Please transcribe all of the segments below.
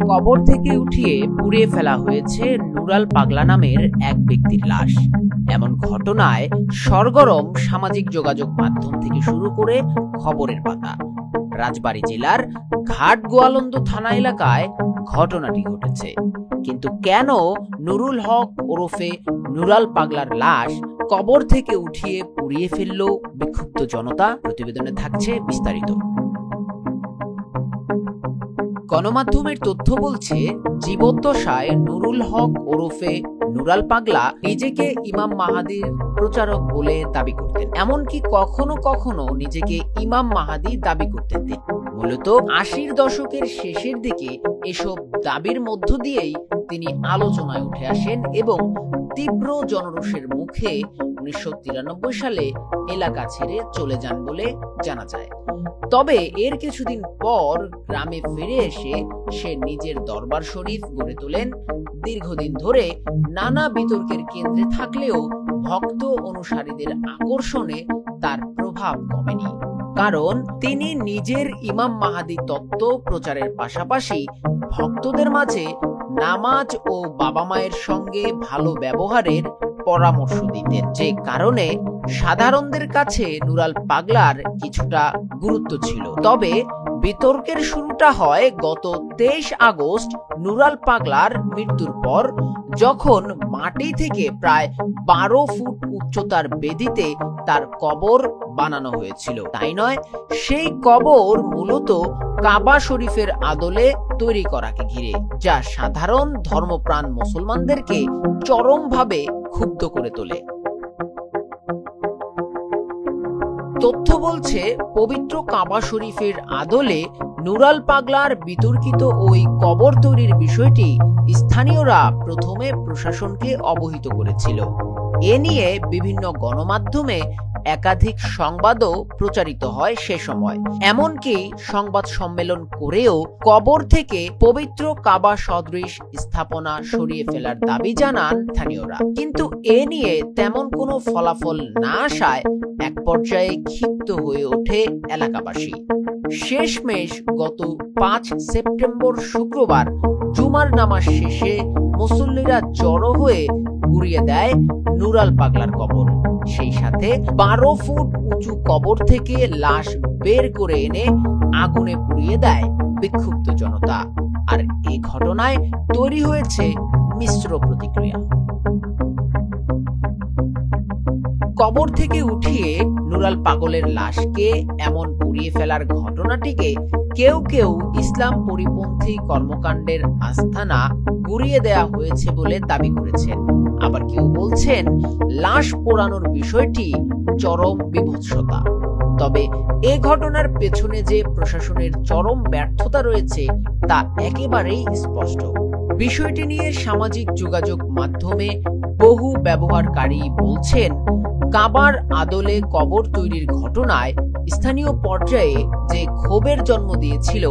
কবর থেকে উঠিয়ে পুড়িয়ে ফেলা হয়েছে নুরাল পাগলা নামের এক ব্যক্তির লাশ। এমন ঘটনায় সরগরম সামাজিক যোগাযোগ মাধ্যম থেকে শুরু করে খবরের পাতা। রাজবাড়ী জেলার ঘাট গোয়ালন্দ থানা এলাকায় ঘটনাটি ঘটেছে। কিন্তু কেন নুরুল হক ওরফে নুরাল পাগলার লাশ কবর থেকে উঠিয়ে পুড়িয়ে ফেলল বিক্ষুব্ধ জনতা? প্রতিবেদনে থাকছে বিস্তারিত। গণমাধ্যমের তথ্য বলছে, জীবদ্দশায় নুরুল হক ওরফে নুরাল পাগলা নিজেকে ইমাম মাহাদির প্রচারক বলে দাবি করতেন। এমনকি কখনো কখনো নিজেকে ইমাম মাহাদি দাবি করতেন তিনি। মূলত ৮০ দশকের শেষের দিকে এসব দাবির মধ্য দিয়েই তিনি আলোচনায় উঠে আসেন এবং তীব্র জনরোষের মুখে ১৯৯৩ সালে এলাকা ছেড়ে চলে যান বলে জানা যায়। তবে এর কিছুদিন পর গ্রামে ফিরে এসে সে নিজের দরবার শরীফ গড়ে তোলেন। দীর্ঘদিন ধরে নানা বিতর্কের কেন্দ্রে থাকলেও ভক্ত অনুসারীদের আকর্ষণে তার প্রভাব কমেনি। কারণ তিনি নিজের ইমাম মাহাদি তত্ত্ব প্রচারের পাশাপাশি ভক্তদের মাঝে নামাজ ও বাবা মায়ের সঙ্গে ভালো ব্যবহারের পরামর্শ দিতেন, যে কারণে সাধারণদের কাছে নুরাল পাগলার কিছুটা গুরুত্ব ছিল। তবে বিতর্কের শুরুটা হয় গত ২৩ আগস্ট নুরাল পাগলার মৃত্যুর পর, যখন মাটি থেকে প্রায় ১২ ফুট উচ্চতার বেদিতে তার কবর বানানো হয়েছিল। তাই নয়, সেই কবর মূলত কাবা শরীফের আদলে তৈরি করাকে ঘিরে, যা সাধারণ ধর্মপ্রাণ মুসলমানদেরকে চরমভাবে ক্ষুব্ধ করে তোলে। তথ্য বলছে, পবিত্র কাবা শরীফের আদলে নুরাল পাগলার বিতর্কিত ওই কবর তৈরির বিষয়টি স্থানীয়রা প্রথমে প্রশাসনকে অবহিত করেছিল। এ নিয়ে বিভিন্ন গণমাধ্যমে একাধিক সংবাদও প্রচারিত হয় সে সময়। এমনকি সংবাদ সম্মেলন করেও কবর থেকে পবিত্র কাবা সদৃশ স্থাপনা সরিয়ে ফেলার দাবি জানান স্থানীয়রা। কিন্তু এ নিয়ে তেমন কোনো ফলাফল না আসায় এক পর্যায়ে ক্ষিপ্ত হয়ে ওঠে এলাকাবাসী। শেষমেশ গত ৫ সেপ্টেম্বর শুক্রবার জুমার নামাজ শেষে মুসল্লিরা জড়ো হয়ে গুড়িয়ে দেয় নুরাল পাগলার কবর। সেই সাথে ১২ ফুট উঁচু কবর থেকে লাশ বের করে এনে আগুনে পুড়িয়ে দেয় বিক্ষুব্ধ জনতা। আর এই ঘটনায় তৈরি হয়েছে মিশ্র প্রতিক্রিয়া। কবর থেকে উঠিয়ে নুরাল পাগলের লাশকে এমন পুড়িয়ে ফেলার ঘটনাটিকে কেউ কেউ ইসলাম পরিপন্থী কর্মকাণ্ডের আস্তানা গুড়িয়ে দেয়া হয়েছে বলে দাবি করেছেন। আবার কেউ বলছেন লাশ পোড়ানোর বিষয়টি চরম বিভৎসতা। তবে এ ঘটনার পেছনে যে প্রশাসনের চরম ব্যর্থতা রয়েছে তা একেবারেই স্পষ্ট। বিষয়টি নিয়ে সামাজিক যোগাযোগ মাধ্যমে বহু ব্যবহারকারী বলছেন, কাবার আদলে কবর তৈরির ঘটনায় স্থানীয় পর্যায়ে যে ক্ষোভের জন্ম দিয়েছিল,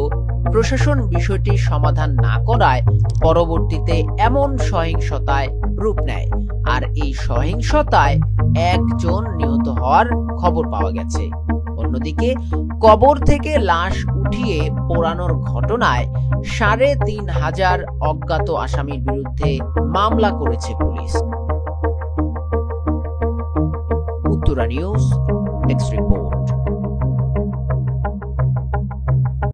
প্রশাসন বিষয়টি সমাধান না করায় পরবর্তীতে এমন সহিংসতায় রূপ নেয়। আর এই সহিংসতায় একজন নিহত হওয়ার খবর পাওয়া গেছে। অন্যদিকে কবর থেকে লাশ উঠিয়ে পোড়ানোর ঘটনায় ৩৫০০ অজ্ঞাত আসামির বিরুদ্ধে মামলা করেছে police. Uttara news desk report.